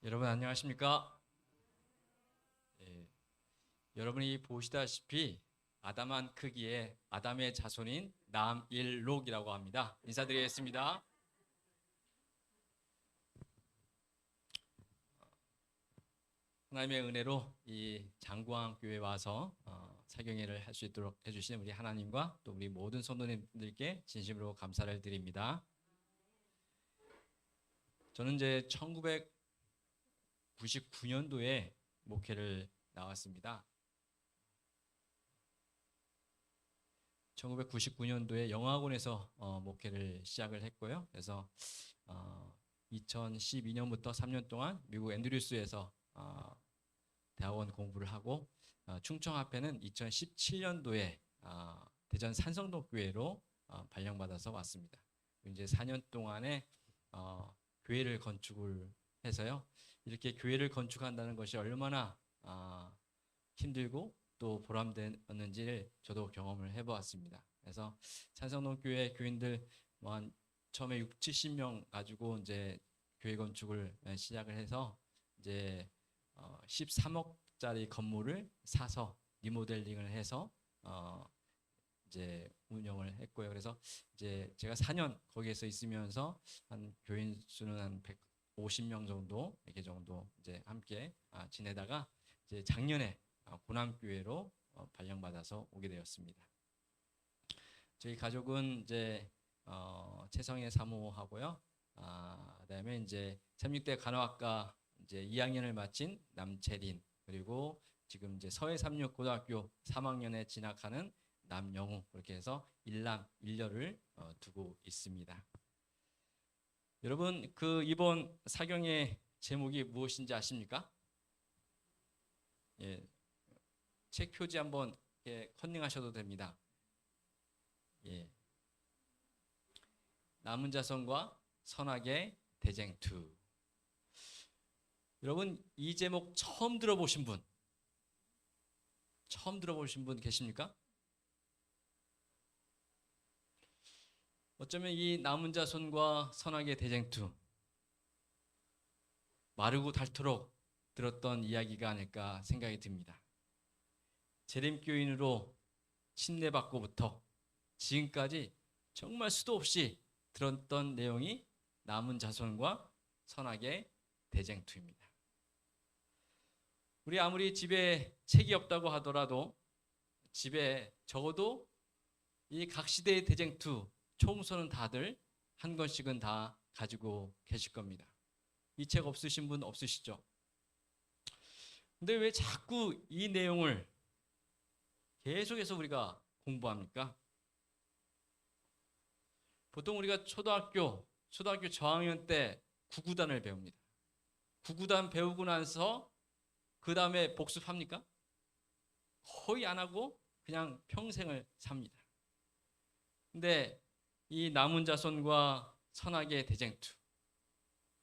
여러분 안녕하십니까? 예, 여러분이 보시다시피 아담한 크기의 아담의 자손인 남일록이라고 합니다. 인사드리겠습니다. 하나님의 은혜로 이 장구항 교회에 와서 사경회를 할 수 있도록 해주신 우리 하나님과 또 우리 모든 성도님들께 진심으로 감사를 드립니다. 저는 이제 1999년도에 목회를 나왔습니다. 1999년도에 영어학원에서 목회를 시작을 했고요. 그래서 2012년부터 3년 동안 미국 앤드류스에서 대학원 공부를 하고 충청합회는 2017년도에 대전 산성동교회로 발령받아서 왔습니다. 이제 4년 동안에 교회를 건축을 해서요. 이렇게 교회를 건축한다는 것이 얼마나 힘들고 또 보람되었는지를 저도 경험을 해보았습니다. 그래서 산성동교회 교인들 한 처음에 6, 70명 가지고 이제 교회 건축을 시작을 해서 이제 13억짜리 건물을 사서 리모델링을 해서 이제 운영을 했고요. 그래서 이제 제가 4년 거기에서 있으면서 한 교인 수는 한 150명 정도 이렇게 정도 이제 함께 지내다가 이제 작년에 고남교회로 발령받아서 오게 되었습니다. 저희 가족은 이제 최성애 사모하고요. 그다음에 이제 36대 간호학과 이제 2학년을 마친 남채린, 그리고 지금 이제 서해삼육고등학교 3학년에 진학하는 남영우, 그렇게 해서 일남 일녀를 두고 있습니다. 여러분, 그 이번 사경의 제목이 무엇인지 아십니까? 예, 책 표지 한번 컨닝하셔도 됩니다. 예, 남은 자손과 선악의 대쟁투. 여러분, 이 제목 처음 들어보신 분 계십니까? 어쩌면 이 남은 자손과 선악의 대쟁투, 마르고 닳도록 들었던 이야기가 아닐까 생각이 듭니다. 재림교인으로 침례받고부터 지금까지 정말 수도 없이 들었던 내용이 남은 자손과 선악의 대쟁투입니다. 우리 아무리 집에 책이 없다고 하더라도 집에 적어도 이 각 시대의 대쟁투 총서는 다들 한 권씩은 다 가지고 계실 겁니다. 이 책 없으신 분 없으시죠? 근데 왜 자꾸 이 내용을 계속해서 우리가 공부합니까? 보통 우리가 초등학교 저학년 때 구구단을 배웁니다. 구구단 배우고 나서 그 다음에 복습합니까? 거의 안 하고 그냥 평생을 삽니다. 근데 이 남은 자손과 선악의 대쟁투,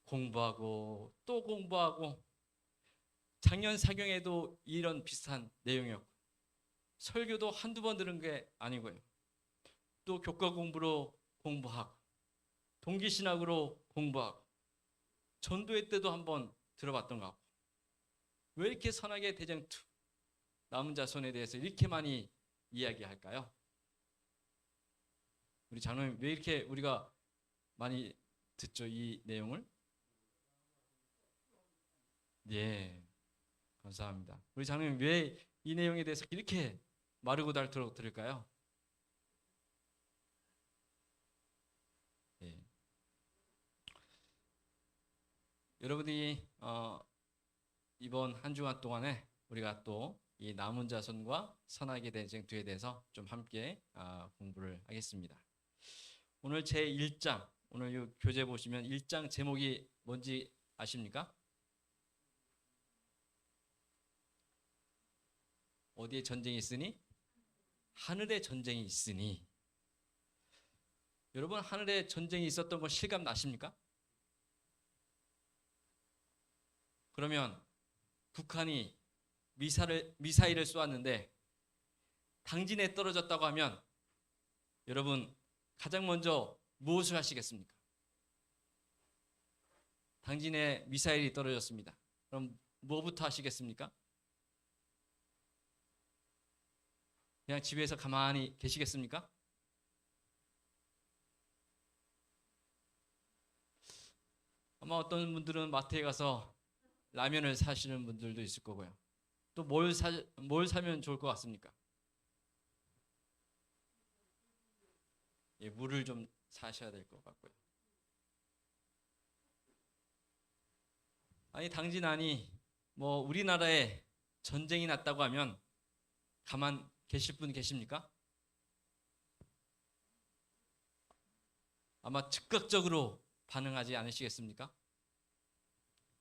공부하고 또 공부하고, 작년 사경에도 이런 비슷한 내용이었고, 설교도 한두 번 들은 게 아니고요. 또 교과 공부로 공부하고, 동기신학으로 공부하고, 전도회 때도 한번 들어봤던 것 같고, 왜 이렇게 선악의 대쟁투, 남은 자손에 대해서 이렇게 많이 이야기할까요? 우리 장로님, 왜 이렇게 우리가 많이 듣죠, 이 내용을? 예, 감사합니다. 우리 장로님, 왜 이 내용에 대해서 이렇게 마르고 닳도록 들을까요? 예. 여러분이 이번 한 주간 동안에 우리가 또 이 남은 자손과 선악의 대쟁투에 대해서 좀 함께 공부를 하겠습니다. 오늘 제 1장, 오늘 이 교재 보시면 1장 제목이 뭔지 아십니까? 어디에 전쟁이 있으니? 하늘에 전쟁이 있으니. 여러분, 하늘에 전쟁이 있었던 거 실감 나십니까? 그러면 북한이 미사일을 쏘았는데 당진에 떨어졌다고 하면 여러분 가장 먼저 무엇을 하시겠습니까? 당진에 미사일이 떨어졌습니다. 그럼 뭐부터 하시겠습니까? 그냥 집에서 가만히 계시겠습니까? 아마 어떤 분들은 마트에 가서 라면을 사시는 분들도 있을 거고요. 또 뭘 사면 좋을 것 같습니까? 예, 물을 좀 사셔야 될 것 같고요. 아니 당진 아니 뭐 우리나라에 전쟁이 났다고 하면 가만 계실 분 계십니까? 아마 즉각적으로 반응하지 않으시겠습니까?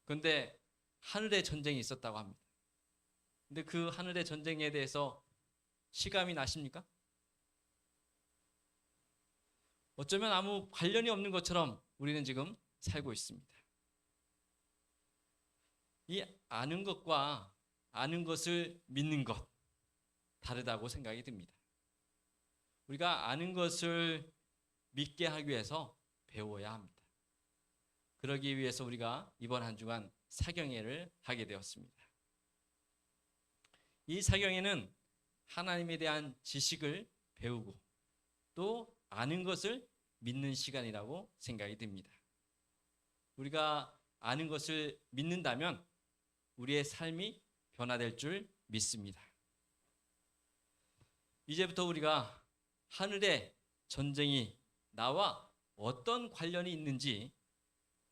그런데 하늘에 전쟁이 있었다고 합니다. 근데 그 하늘의 전쟁에 대해서 실감이 나십니까? 어쩌면 아무 관련이 없는 것처럼 우리는 지금 살고 있습니다. 이 아는 것과 아는 것을 믿는 것 다르다고 생각이 듭니다. 우리가 아는 것을 믿게 하기 위해서 배워야 합니다. 그러기 위해서 우리가 이번 한 주간 사경회를 하게 되었습니다. 이 사경회는 하나님에 대한 지식을 배우고 또 아는 것을 믿는 시간이라고 생각이 듭니다. 우리가 아는 것을 믿는다면 우리의 삶이 변화될 줄 믿습니다. 이제부터 우리가 하늘의 전쟁이 나와 어떤 관련이 있는지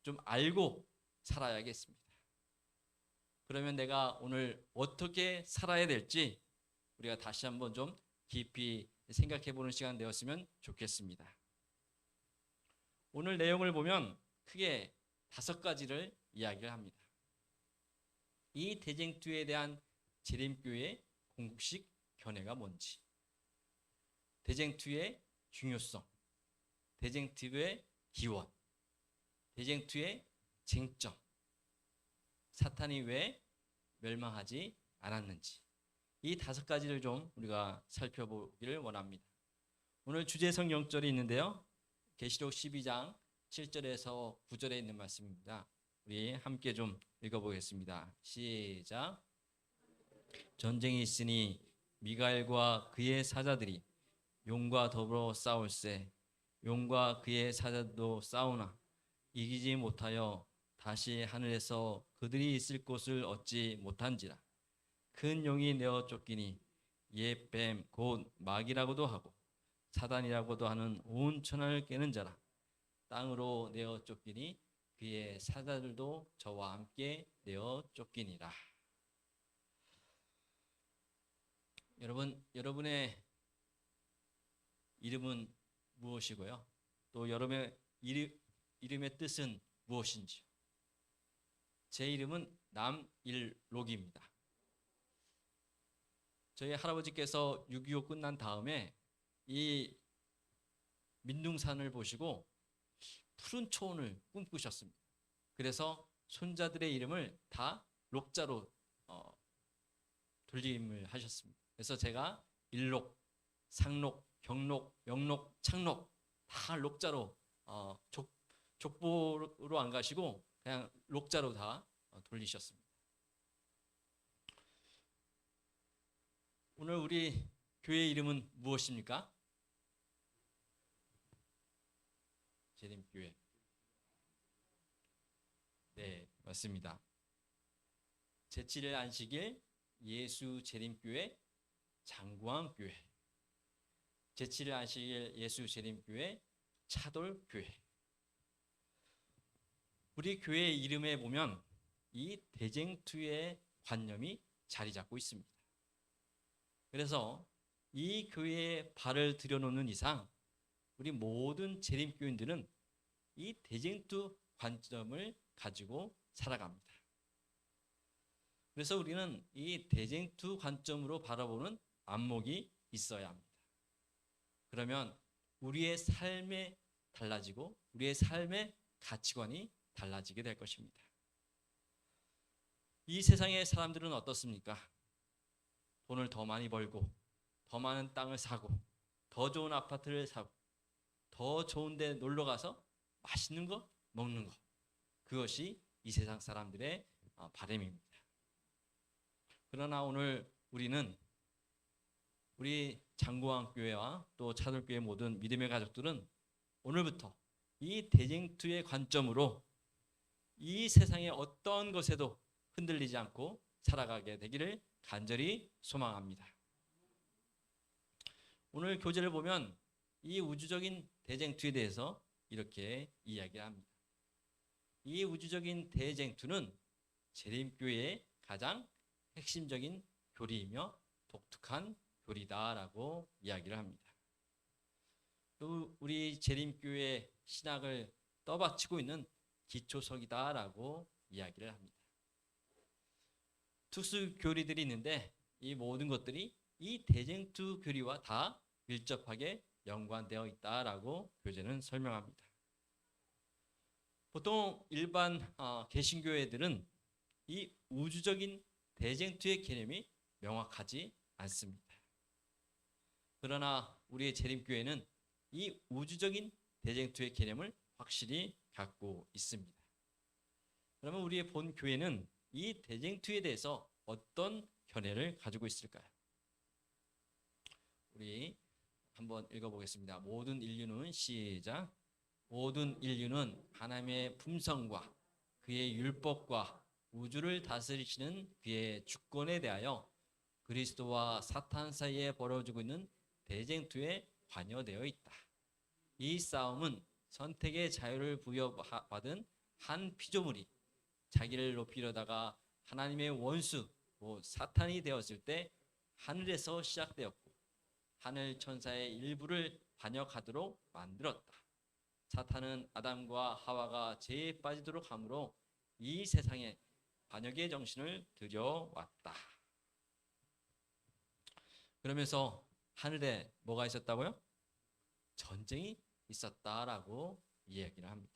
좀 알고 살아야겠습니다. 그러면 내가 오늘 어떻게 살아야 될지 우리가 다시 한번 좀 깊이 생각해 보는 시간 되었으면 좋겠습니다. 오늘 내용을 보면 크게 5가지를 이야기를 합니다. 이 대쟁투에 대한 재림교회의 궁극식 견해가 뭔지, 대쟁투의 중요성, 대쟁투의 기원, 대쟁투의 쟁점, 사탄이 왜 멸망하지 않았는지, 이 5가지를 좀 우리가 살펴보기를 원합니다. 오늘 주제성 영절이 있는데요. 계시록 12장 7절에서 9절에 있는 말씀입니다. 우리 함께 좀 읽어보겠습니다. 시작. 전쟁이 있으니 미가엘과 그의 사자들이 용과 더불어 싸울세. 용과 그의 사자도 싸우나 이기지 못하여 다시 하늘에서 그들이 있을 곳을 얻지 못한지라. 큰 용이 내어 쫓기니 옛 뱀 곧 마귀라고도 하고 사단이라고도 하는 온 천하를 깨는 자라. 땅으로 내어 쫓기니 그의 사자들도 저와 함께 내어 쫓기니라. 여러분의 이름은 무엇이고요? 또 여러분의 이름의 뜻은 무엇인지? 제 이름은 남일록입니다. 저희 할아버지께서 6.25 끝난 다음에 이 민둥산을 보시고 푸른 초원을 꿈꾸셨습니다. 그래서 손자들의 이름을 다 록자로 돌림을 하셨습니다. 그래서 제가 일록, 상록, 경록, 영록, 창록 다 록자로 족보로 안 가시고 그냥 록자로 다 돌리셨습니다. 오늘 우리 교회 이름은 무엇입니까? 재림교회. 네, 맞습니다. 제7일 안식일 예수 재림교회 장구항교회, 제7일 안식일 예수 재림교회 차돌교회. 우리 교회 이름에 보면 이 대쟁투의 관념이 자리 잡고 있습니다. 그래서 이 교회에 발을 들여놓는 이상 우리 모든 재림교인들은 이 대쟁투 관점을 가지고 살아갑니다. 그래서 우리는 이 대쟁투 관점으로 바라보는 안목이 있어야 합니다. 그러면 우리의 삶에 달라지고 우리의 삶의 가치관이 달라지게 될 것입니다. 이 세상의 사람들은 어떻습니까? 돈을 더 많이 벌고 더 많은 땅을 사고 더 좋은 아파트를 사고 더 좋은 데 놀러 가서 맛있는 거 먹는 것, 그것이 이 세상 사람들의 바람입니다. 그러나 오늘 우리는 우리 장고왕교회와 또 차돌교회 모든 믿음의 가족들은 오늘부터 이 대쟁투의 관점으로 이 세상의 어떤 것에도 흔들리지 않고 살아가게 되기를 간절히 소망합니다. 오늘 교재를 보면 이 우주적인 대쟁투에 대해서 이렇게 이야기를 합니다. 이 우주적인 대쟁투는 재림교회의 가장 핵심적인 교리이며 독특한 교리다라고 이야기를 합니다. 또 우리 재림교회 신학을 떠받치고 있는 기초석이다라고 이야기를 합니다. 특수 교리들이 있는데 이 모든 것들이 이 대쟁투 교리와 다 밀접하게 연관되어 있다라고 교재는 설명합니다. 보통 일반 개신교회들은 이 우주적인 대쟁투의 개념이 명확하지 않습니다. 그러나 우리의 재림교회는 이 우주적인 대쟁투의 개념을 확실히 갖고 있습니다. 그러면 우리의 본 교회는 이 대쟁투에 대해서 어떤 견해를 가지고 있을까요? 우리 한번 읽어보겠습니다. 모든 인류는 시작. 모든 인류는 하나님의 품성과 그의 율법과 우주를 다스리시는 그의 주권에 대하여 그리스도와 사탄 사이에 벌어지고 있는 대쟁투에 관여되어 있다. 이 싸움은 선택의 자유를 부여받은 한 피조물이 자기를 높이려다가 하나님의 원수, 사탄이 되었을 때 하늘에서 시작되었고 하늘 천사의 일부를 반역하도록 만들었다. 사탄은 아담과 하와가 죄에 빠지도록 함으로 이 세상에 반역의 정신을 들여왔다. 그러면서 하늘에 뭐가 있었다고요? 전쟁이 있었다라고 이야기를 합니다.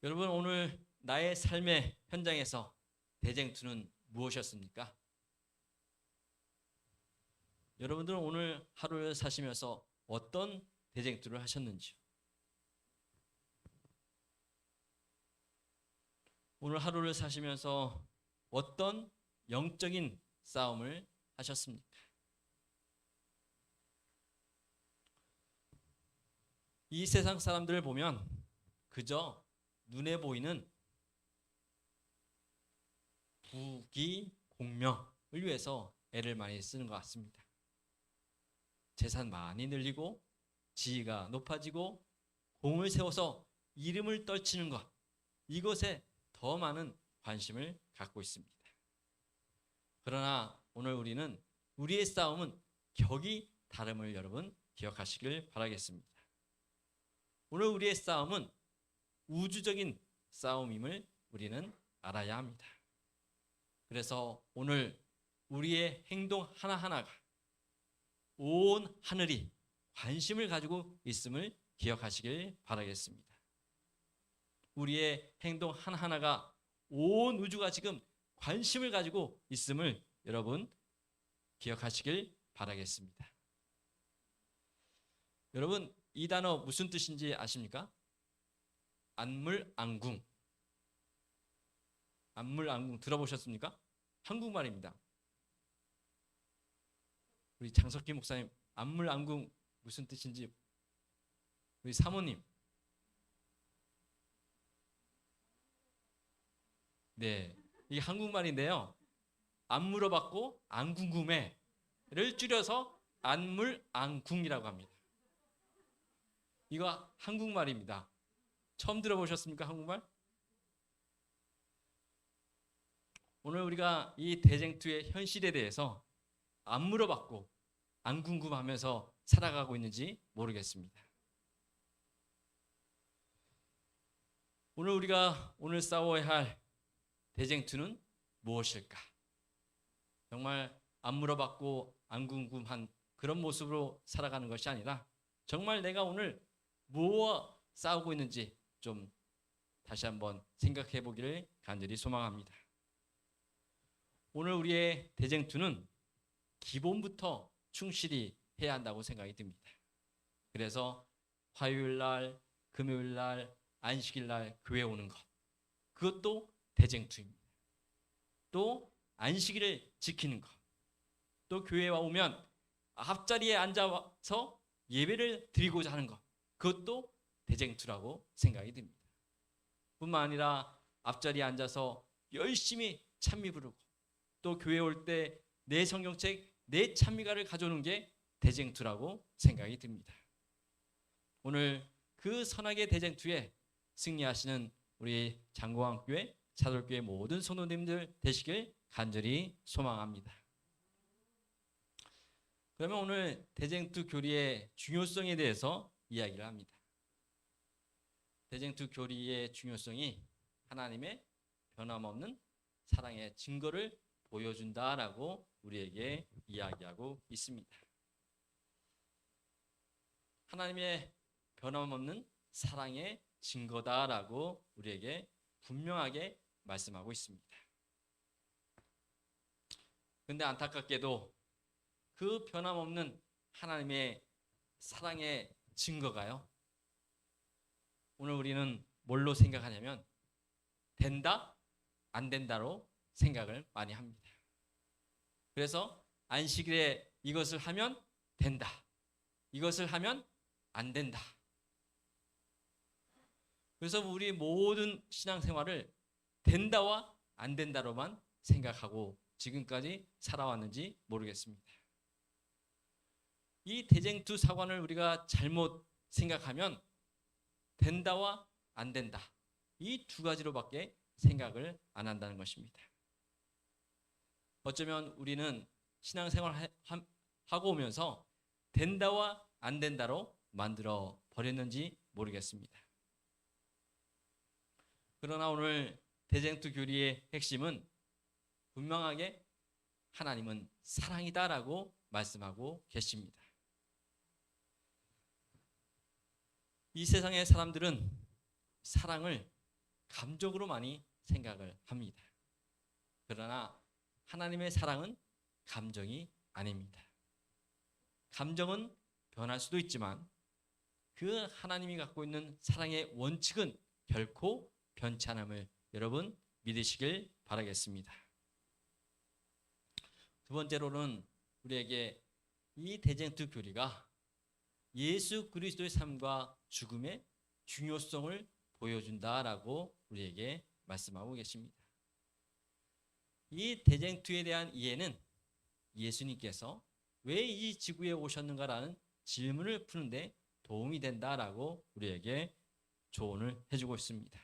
여러분, 오늘 나의 삶의 현장에서 대쟁투는 무엇이었습니까? 여러분들은 오늘 하루를 사시면서 어떤 대쟁투를 하셨는지요? 오늘 하루를 사시면서 어떤 영적인 싸움을 하셨습니까? 이 세상 사람들을 보면 그저 눈에 보이는 부귀 공명을 위해서 애를 많이 쓰는 것 같습니다. 재산 많이 늘리고 지위가 높아지고 공을 세워서 이름을 떨치는 것, 이것에 더 많은 관심을 갖고 있습니다. 그러나 오늘 우리는 우리의 싸움은 격이 다름을 여러분 기억하시길 바라겠습니다. 오늘 우리의 싸움은 우주적인 싸움임을 우리는 알아야 합니다. 그래서 오늘 우리의 행동 하나하나가 온 하늘이 관심을 가지고 있음을 기억하시길 바라겠습니다. 우리의 행동 하나하나가 온 우주가 지금 관심을 가지고 있음을 여러분 기억하시길 바라겠습니다. 여러분, 이 단어 무슨 뜻인지 아십니까? 안물안궁. 안물안궁 들어보셨습니까? 한국말입니다. 우리 장석기 목사님, 안물안궁 무슨 뜻인지 우리 사모님. 네, 이게 한국말인데요. 안 물어봤고 안 궁금해를 줄여서 안물안궁이라고 합니다. 이거 한국말입니다. 처음 들어보셨습니까? 한국말? 오늘 우리가 이 대쟁투의 현실에 대해서 안 물어봤고 안 궁금하면서 살아가고 있는지 모르겠습니다. 오늘 우리가 싸워야 할 대쟁투는 무엇일까? 정말 안 물어봤고 안 궁금한 그런 모습으로 살아가는 것이 아니라 정말 내가 오늘 뭐와 싸우고 있는지 좀 다시 한번 생각해 보기를 간절히 소망합니다. 오늘 우리의 대쟁투는 기본부터 충실히 해야 한다고 생각이 듭니다. 그래서 화요일 날, 금요일 날, 안식일 날 교회 오는 것, 그것도 대쟁투입니다. 또 안식일을 지키는 것, 또 교회에 오면 앞자리에 앉아서 예배를 드리고자 하는 것, 그것도 대쟁투라고 생각이 듭니다. 뿐만 아니라 앞자리에 앉아서 열심히 찬미 부르고 또 교회 올 때 내 성경책, 내 찬미가를 가져오는 게 대쟁투라고 생각이 듭니다. 오늘 그 선악의 대쟁투에 승리하시는 우리 장고항교회, 차돌교회 모든 성도님들 되시길 간절히 소망합니다. 그러면 오늘 대쟁투 교리의 중요성에 대해서 이야기를 합니다. 대쟁투 교리의 중요성이 하나님의 변함없는 사랑의 증거를 보여준다라고 우리에게 이야기하고 있습니다. 하나님의 변함없는 사랑의 증거다라고 우리에게 분명하게 말씀하고 있습니다. 그런데 안타깝게도 그 변함없는 하나님의 사랑의 증거가요, 오늘 우리는 뭘로 생각하냐면 된다, 안 된다로 생각을 많이 합니다. 그래서 안식일에 이것을 하면 된다, 이것을 하면 안 된다. 그래서 우리 모든 신앙생활을 된다와 안 된다로만 생각하고 지금까지 살아왔는지 모르겠습니다. 이 대쟁투 사관을 우리가 잘못 생각하면 된다와 안 된다, 이 두 가지로밖에 생각을 안 한다는 것입니다. 어쩌면 우리는 신앙생활 하고 오면서 된다와 안 된다로 만들어 버렸는지 모르겠습니다. 그러나 오늘 대쟁투 교리의 핵심은 분명하게 하나님은 사랑이다라고 말씀하고 계십니다. 이 세상의 사람들은 사랑을 감정으로 많이 생각을 합니다. 그러나 하나님의 사랑은 감정이 아닙니다. 감정은 변할 수도 있지만 그 하나님이 갖고 있는 사랑의 원칙은 결코 변치 않음을 여러분 믿으시길 바라겠습니다. 두 번째로는 우리에게 이 대쟁투 교리가 예수 그리스도의 삶과 죽음의 중요성을 보여준다라고 우리에게 말씀하고 계십니다. 이 대쟁투에 대한 이해는 예수님께서 왜 이 지구에 오셨는가라는 질문을 푸는데 도움이 된다라고 우리에게 조언을 해주고 있습니다.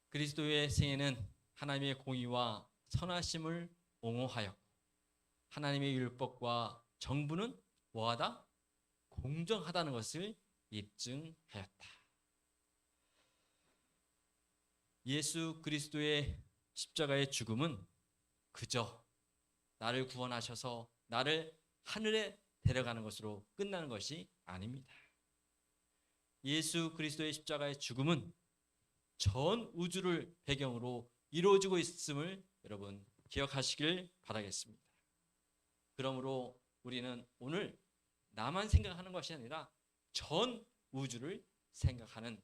그리스도의 생애는 하나님의 공의와 선하심을 옹호하였고 하나님의 율법과 정부는 뭐하다? 공정하다는 것을 입증하였다. 예수 그리스도의 십자가의 죽음은 그저 나를 구원하셔서 나를 하늘에 데려가는 것으로 끝나는 것이 아닙니다. 예수 그리스도의 십자가의 죽음은 전 우주를 배경으로 이루어지고 있음을 여러분 기억하시길 바라겠습니다. 그러므로 우리는 오늘 나만 생각하는 것이 아니라 전 우주를 생각하는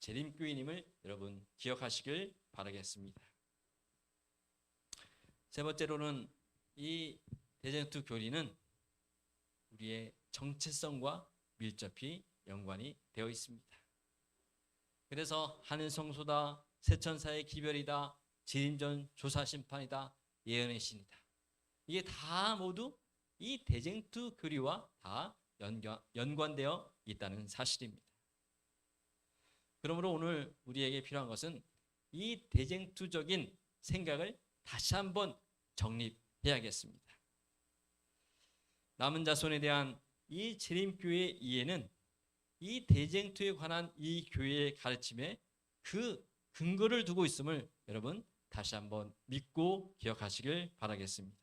재림교인임을 여러분 기억하시길 바라겠습니다. 세 번째로는 이 대쟁투 교리는 우리의 정체성과 밀접히 연관이 되어 있습니다. 그래서 하늘 성소다, 세천사의 기별이다, 재림전 조사 심판이다, 예언의 신이다, 이게 다 모두 이 대쟁투 교리와 다 연관되어 있다는 사실입니다. 그러므로 오늘 우리에게 필요한 것은 이 대쟁투적인 생각을 다시 한번 정립해야겠습니다. 남은 자손에 대한 이 재림교회의 이해는 이 대쟁투에 관한 이 교회의 가르침에 그 근거를 두고 있음을 여러분 다시 한번 믿고 기억하시길 바라겠습니다.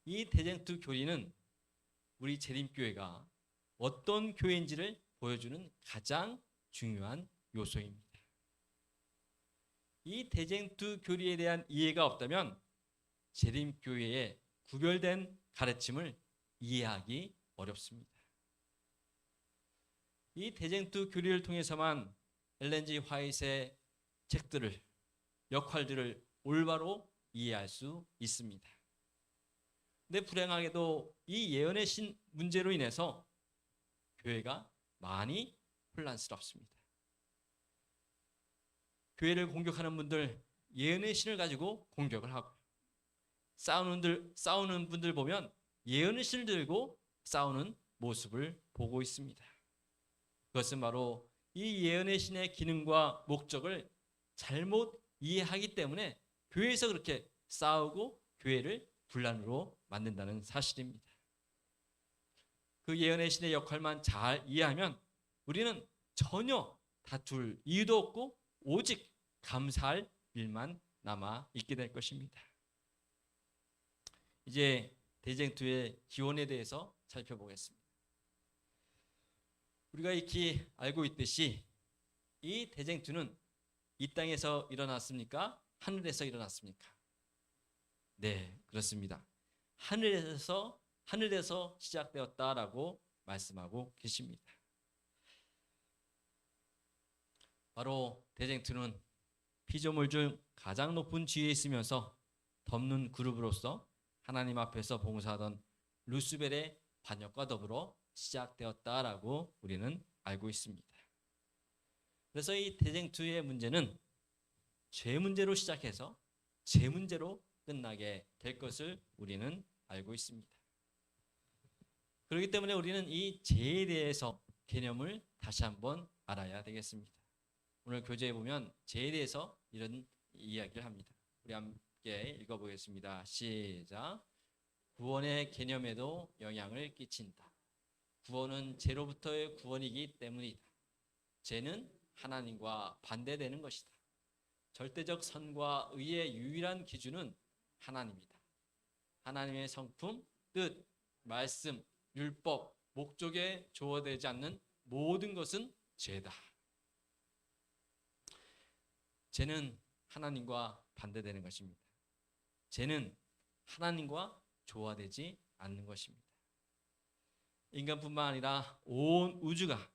이 대쟁투 교리는 우리 재림교회가 어떤 교회인지를 보여주는 가장 중요한 요소입니다. 이 대쟁투 교리에 대한 이해가 없다면 재림교회의 구별된 가르침을 이해하기 어렵습니다. 이 대쟁투 교리를 통해서만 엘렌 G 화이트의 책들을, 역할들을 올바로 이해할 수 있습니다. 근데 불행하게도 이 예언의 신 문제로 인해서 교회가 많이 혼란스럽습니다. 교회를 공격하는 분들 예언의 신을 가지고 공격을 하고, 싸우는 분들 보면 예언의 신을 들고 싸우는 모습을 보고 있습니다. 그것은 바로 이 예언의 신의 기능과 목적을 잘못 이해하기 때문에 교회에서 그렇게 싸우고 교회를 분란으로 만든다는 사실입니다. 그 예언의 신의 역할만 잘 이해하면 우리는 전혀 다툴 이유도 없고 오직 감사할 일만 남아 있게 될 것입니다. 이제 대쟁투의 기원에 대해서 살펴보겠습니다. 우리가 익히 알고 있듯이 이 대쟁투는 이 땅에서 일어났습니까? 하늘에서 일어났습니까? 네, 그렇습니다. 하늘에서 시작되었다라고 말씀하고 계십니다. 바로 대쟁투는 피조물 중 가장 높은 지위에 있으면서 덮는 그룹으로서 하나님 앞에서 봉사하던 루스벨의 반역과 더불어 시작되었다라고 우리는 알고 있습니다. 그래서 이 대쟁투의 문제는 죄 문제로 시작해서 죄 문제로 끝나게 될 것을 우리는 알고 있습니다. 그렇기 때문에 우리는 이 죄에 대해서 개념을 다시 한번 알아야 되겠습니다. 오늘 교재에 보면 죄에 대해서 이런 이야기를 합니다. 우리 함께 읽어보겠습니다. 시작. 구원의 개념에도 영향을 끼친다. 구원은 죄로부터의 구원이기 때문이다. 죄는 하나님과 반대되는 것이다. 절대적 선과 의의 유일한 기준은 하나님이다. 하나님의 성품, 뜻, 말씀, 율법, 목적에 조어되지 않는 모든 것은 죄다. 죄는 하나님과 반대되는 것입니다. 죄는 하나님과 조화되지 않는 것입니다. 인간뿐만 아니라 온 우주가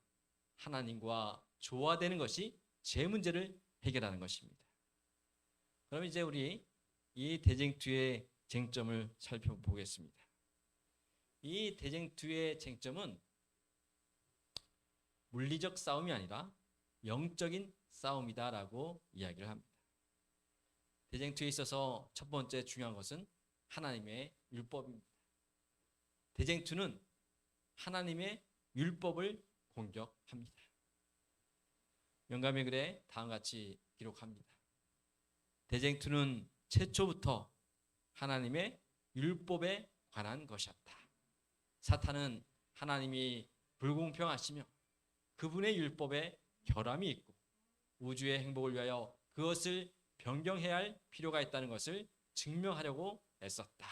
하나님과 조화되는 것이 죄 문제를 해결하는 것입니다. 그럼 이제 우리 이 대쟁투의 쟁점을 살펴보겠습니다. 이 대쟁투의 쟁점은 물리적 싸움이 아니라 영적인 싸움이다라고 이야기를 합니다. 대쟁투에 있어서 첫 번째 중요한 것은 하나님의 율법입니다. 대쟁투는 하나님의 율법을 공격합니다. 영감의 글에 다음과 같이 기록합니다. 대쟁투는 최초부터 하나님의 율법에 관한 것이었다. 사탄은 하나님이 불공평하시며 그분의 율법에 결함이 있고 우주의 행복을 위하여 그것을 변경해야 할 필요가 있다는 것을 증명하려고 애썼다.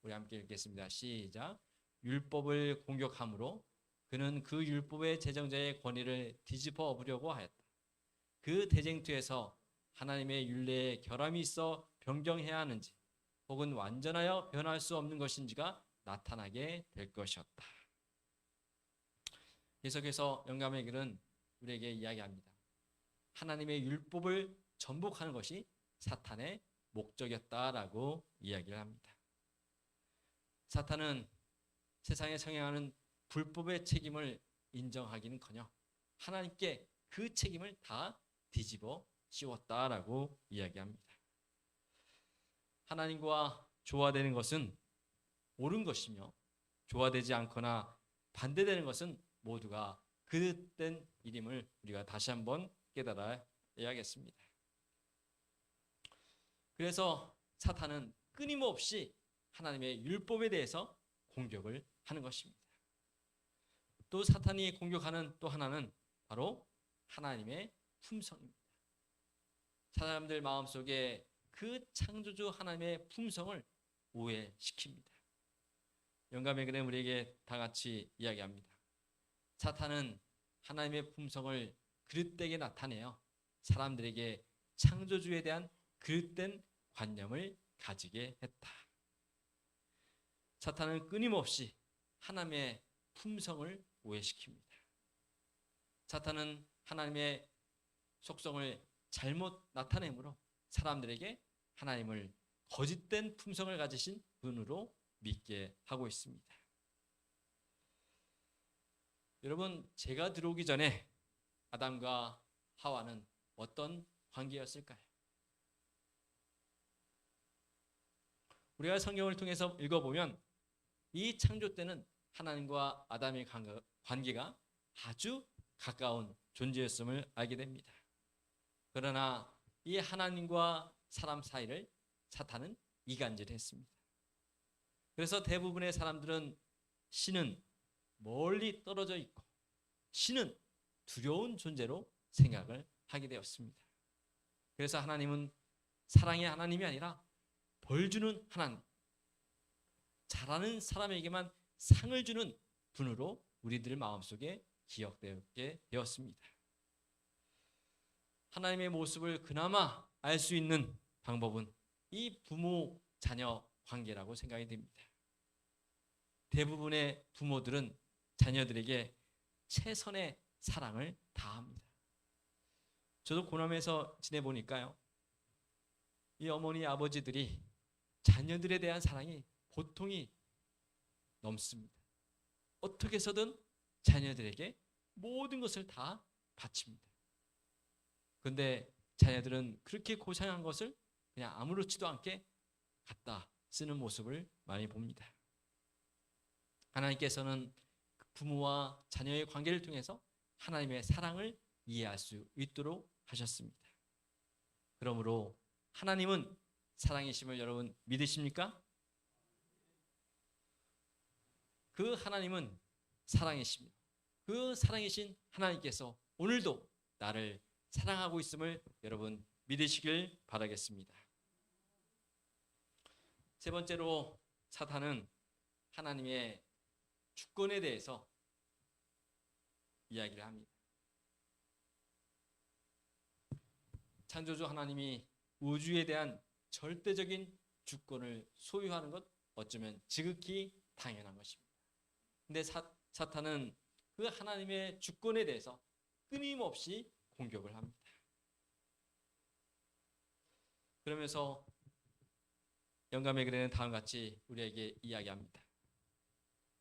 우리 함께 읽겠습니다. 시작. 율법을 공격함으로 그는 그 율법의 제정자의 권위를 뒤집어 엎으려고 하였다. 그 대쟁투에서 하나님의 율례에 결함이 있어 변경해야 하는지 혹은 완전하여 변할 수 없는 것인지가 나타나게 될 것이었다. 계속해서 영감의 글은 우리에게 이야기합니다. 하나님의 율법을 전복하는 것이 사탄의 목적이었다라고 이야기를 합니다. 사탄은 세상에 성행하는 불법의 책임을 인정하기는커녕 하나님께 그 책임을 다 뒤집어 씌웠다라고 이야기합니다. 하나님과 조화되는 것은 옳은 것이며 조화되지 않거나 반대되는 것은 모두가 그릇된 일임을 우리가 다시 한번 깨달아야겠습니다. 그래서 사탄은 끊임없이 하나님의 율법에 대해서 공격을 하는 것입니다. 또 사탄이 공격하는 또 하나는 바로 하나님의 품성입니다. 사람들 마음속에 그 창조주 하나님의 품성을 오해시킵니다. 영감의 글에 우리에게 다 같이 이야기합니다. 사탄은 하나님의 품성을 그릇되게 나타내어 사람들에게 창조주에 대한 그릇된 관념을 가지게 했다. 사탄은 끊임없이 하나님의 품성을 오해시킵니다. 사탄은 하나님의 속성을 잘못 나타내므로 사람들에게 하나님을 거짓된 품성을 가지신 분으로 믿게 하고 있습니다. 여러분, 제가 들어오기 전에 아담과 하와는 어떤 관계였을까요? 우리가 성경을 통해서 읽어보면 이 창조 때는 하나님과 아담의 관계가 아주 가까운 존재였음을 알게 됩니다. 그러나 이 하나님과 사람 사이를 사탄은 이간질했습니다. 그래서 대부분의 사람들은 신은 멀리 떨어져 있고 신은 두려운 존재로 생각을 하게 되었습니다. 그래서 하나님은 사랑의 하나님이 아니라 벌 주는 하나님, 잘하는 사람에게만 상을 주는 분으로 우리들 마음속에 기억되게 되었습니다. 하나님의 모습을 그나마 알 수 있는 방법은 이 부모 자녀 관계라고 생각이 됩니다. 대부분의 부모들은 자녀들에게 최선의 사랑을 다합니다. 저도 고남에서 지내보니까요, 이 어머니 아버지들이 자녀들에 대한 사랑이 보통이 넘습니다. 어떻게 해서든 자녀들에게 모든 것을 다 바칩니다. 그런데 자녀들은 그렇게 고생한 것을 그냥 아무렇지도 않게 갖다 쓰는 모습을 많이 봅니다. 하나님께서는 부모와 자녀의 관계를 통해서 하나님의 사랑을 이해할 수 있도록 하셨습니다. 그러므로 하나님은 사랑이심을 여러분 믿으십니까? 그 하나님은 사랑이십니다. 그 사랑이신 하나님께서 오늘도 나를 사랑하고 있음을 여러분 믿으시길 바라겠습니다. 세 번째로 사탄은 하나님의 주권에 대해서 이야기를 합니다. 창조주 하나님이 우주에 대한 절대적인 주권을 소유하는 것 어쩌면 지극히 당연한 것입니다. 근데 사탄은 그 하나님의 주권에 대해서 끊임없이 공격을 합니다. 그러면서 영감의 글에는 다음과 같이 우리에게 이야기합니다.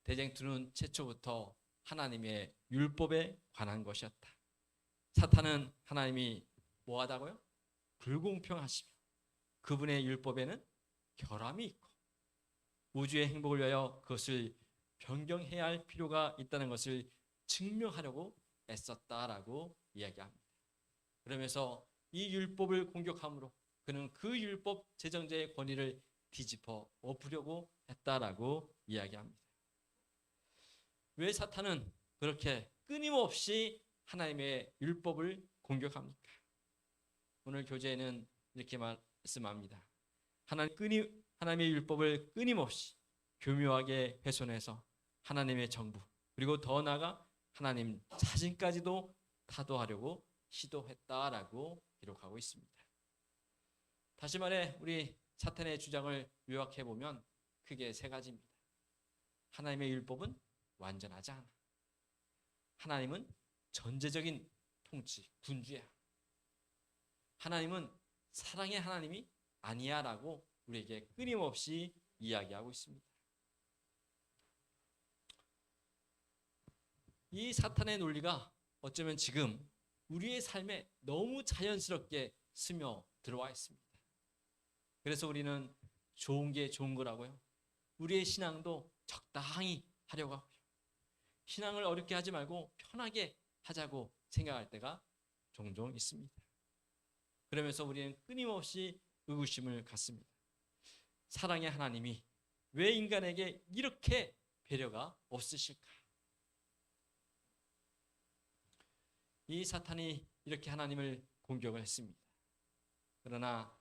대쟁투는 최초부터 하나님의 율법에 관한 것이었다. 사탄은 하나님이 뭐하다고요? 불공평하시며 그분의 율법에는 결함이 있고 우주의 행복을 위하여 그것을 변경해야 할 필요가 있다는 것을 증명하려고 애썼다라고 이야기합니다. 그러면서 이 율법을 공격함으로 그는 그 율법 제정자의 권위를 뒤집어 엎으려고 했다라고 이야기합니다. 왜 사탄은 그렇게 끊임없이 하나님의 율법을 공격합니까? 오늘 교재에는 이렇게 말씀합니다. 하나님의 율법을 끊임없이 교묘하게 훼손해서 하나님의 정부 그리고 더 나아가 하나님 자신까지도 타도하려고 시도했다라고 기록하고 있습니다. 다시 말해 우리 사탄의 주장을 요약해 보면 크게 세 가지입니다. 하나님의 율법은 완전하지 않아. 하나님은 전제적인 통치, 군주야. 하나님은 사랑의 하나님이 아니야 라고 우리에게 끊임없이 이야기하고 있습니다. 이 사탄의 논리가 어쩌면 지금 우리의 삶에 너무 자연스럽게 스며 들어와 있습니다. 그래서 우리는 좋은 게 좋은 거라고요. 우리의 신앙도 적당히 하려고 하고요. 신앙을 어렵게 하지 말고 편하게 하자고 생각할 때가 종종 있습니다. 그러면서 우리는 끊임없이 의구심을 갖습니다. 사랑의 하나님이 왜 인간에게 이렇게 배려가 없으실까? 이 사탄이 이렇게 하나님을 공격을 했습니다. 그러나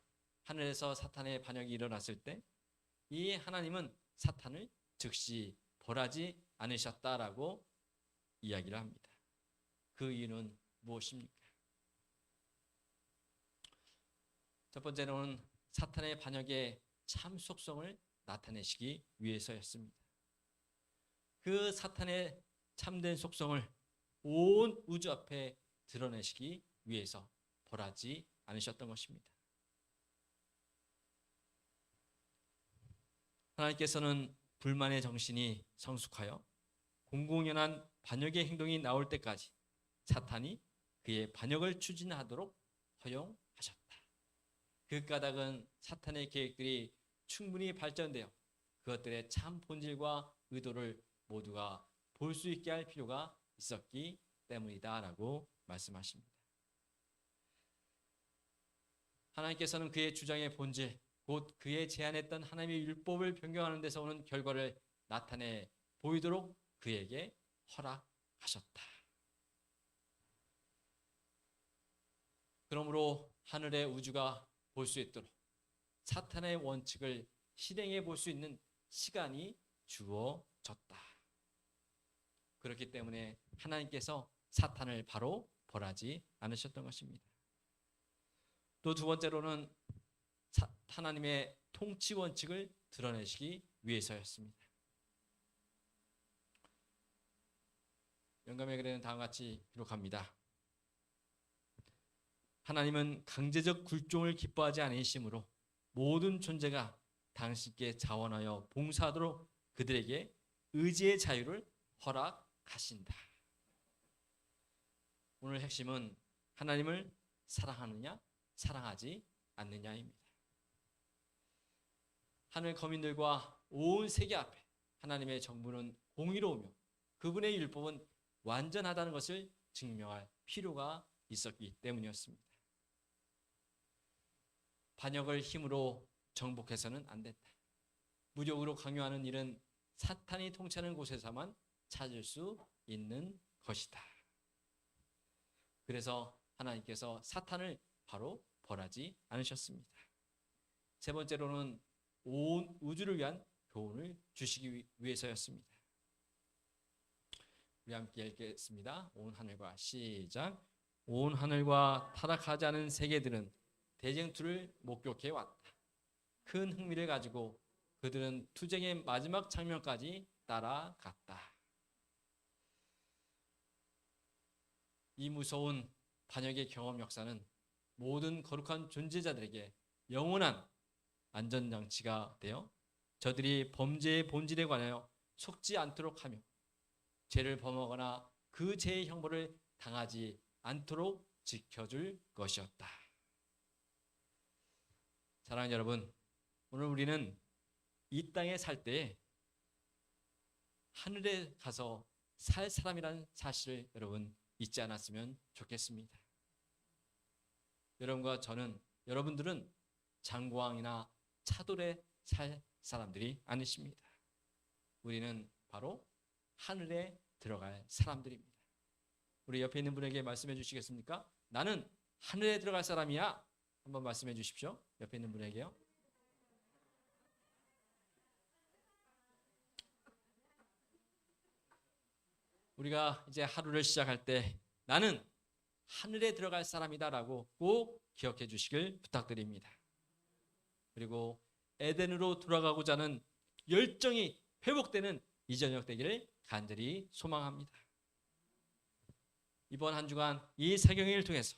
하늘에서 사탄의 반역이 일어났을 때 이 하나님은 사탄을 즉시 벌하지 않으셨다라고 이야기를 합니다. 그 이유는 무엇입니까? 첫 번째로는 사탄의 반역의 참 속성을 나타내시기 위해서였습니다. 그 사탄의 참된 속성을 온 우주 앞에 드러내시기 위해서 벌하지 않으셨던 것입니다. 하나님께서는 불만의 정신이 성숙하여 공공연한 반역의 행동이 나올 때까지 사탄이 그의 반역을 추진하도록 허용하셨다. 그 까닭은 사탄의 계획들이 충분히 발전되어 그것들의 참 본질과 의도를 모두가 볼 수 있게 할 필요가 있었기 때문이다 라고 말씀하십니다. 하나님께서는 그의 주장의 본질, 곧 그의 제안했던 하나님의 율법을 변경하는 데서 오는 결과를 나타내 보이도록 그에게 허락하셨다. 그러므로 하늘의 우주가 볼 수 있도록 사탄의 원칙을 실행해 볼 수 있는 시간이 주어졌다. 그렇기 때문에 하나님께서 사탄을 바로 벌하지 않으셨던 것입니다. 또 두 번째로는 하나님의 통치 원칙을 드러내시기 위해서였습니다. 영감의 글에는 다음과 같이 기록합니다. 하나님은 강제적 굴종을 기뻐하지 않으시므로 모든 존재가 당신께 자원하여 봉사하도록 그들에게 의지의 자유를 허락하신다. 오늘 핵심은 하나님을 사랑하느냐 사랑하지 않느냐입니다. 하늘 거민들과 온 세계 앞에 하나님의 정부는 공의로우며 그분의 율법은 완전하다는 것을 증명할 필요가 있었기 때문이었습니다. 반역을 힘으로 정복해서는 안 된다. 무력으로 강요하는 일은 사탄이 통치하는 곳에서만 찾을 수 있는 것이다. 그래서 하나님께서 사탄을 바로 벌하지 않으셨습니다. 세 번째로는 온 우주를 위한 교훈을 주시기 위해서였습니다. 우리 함께 읽겠습니다. 온 하늘과 시작. 온 하늘과 타락하지 않은 세계들은 대쟁투를 목격해 왔다. 큰 흥미를 가지고 그들은 투쟁의 마지막 장면까지 따라갔다. 이 무서운 반역의 경험 역사는 모든 거룩한 존재자들에게 영원한 안전장치가 되어 저들이 범죄의 본질에 관하여 속지 않도록 하며 죄를 범하거나 그 죄의 형벌을 당하지 않도록 지켜줄 것이었다. 사랑하는 여러분, 오늘 우리는 이 땅에 살 때에 하늘에 가서 살 사람이라는 사실을 여러분 잊지 않았으면 좋겠습니다. 여러분들은 장고항이나 차돌에 살 사람들이 아니십니다. 우리는 바로 하늘에 들어갈 사람들입니다. 우리 옆에 있는 분에게 말씀해 주시겠습니까? 나는 하늘에 들어갈 사람이야. 한번 말씀해 주십시오. 옆에 있는 분에게요. 우리가 이제 하루를 시작할 때 나는 하늘에 들어갈 사람이다라고 꼭 기억해 주시길 부탁드립니다. 그리고 에덴으로 돌아가고자 하는 열정이 회복되는 이 저녁 되기를 간절히 소망합니다. 이번 한 주간 이 사경을 통해서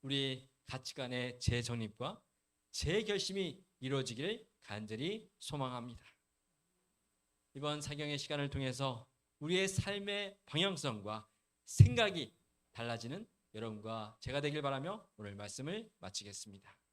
우리 가치관의 재정립과 재결심이 이루어지기를 간절히 소망합니다. 이번 사경의 시간을 통해서 우리의 삶의 방향성과 생각이 달라지는 여러분과 제가 되길 바라며 오늘 말씀을 마치겠습니다.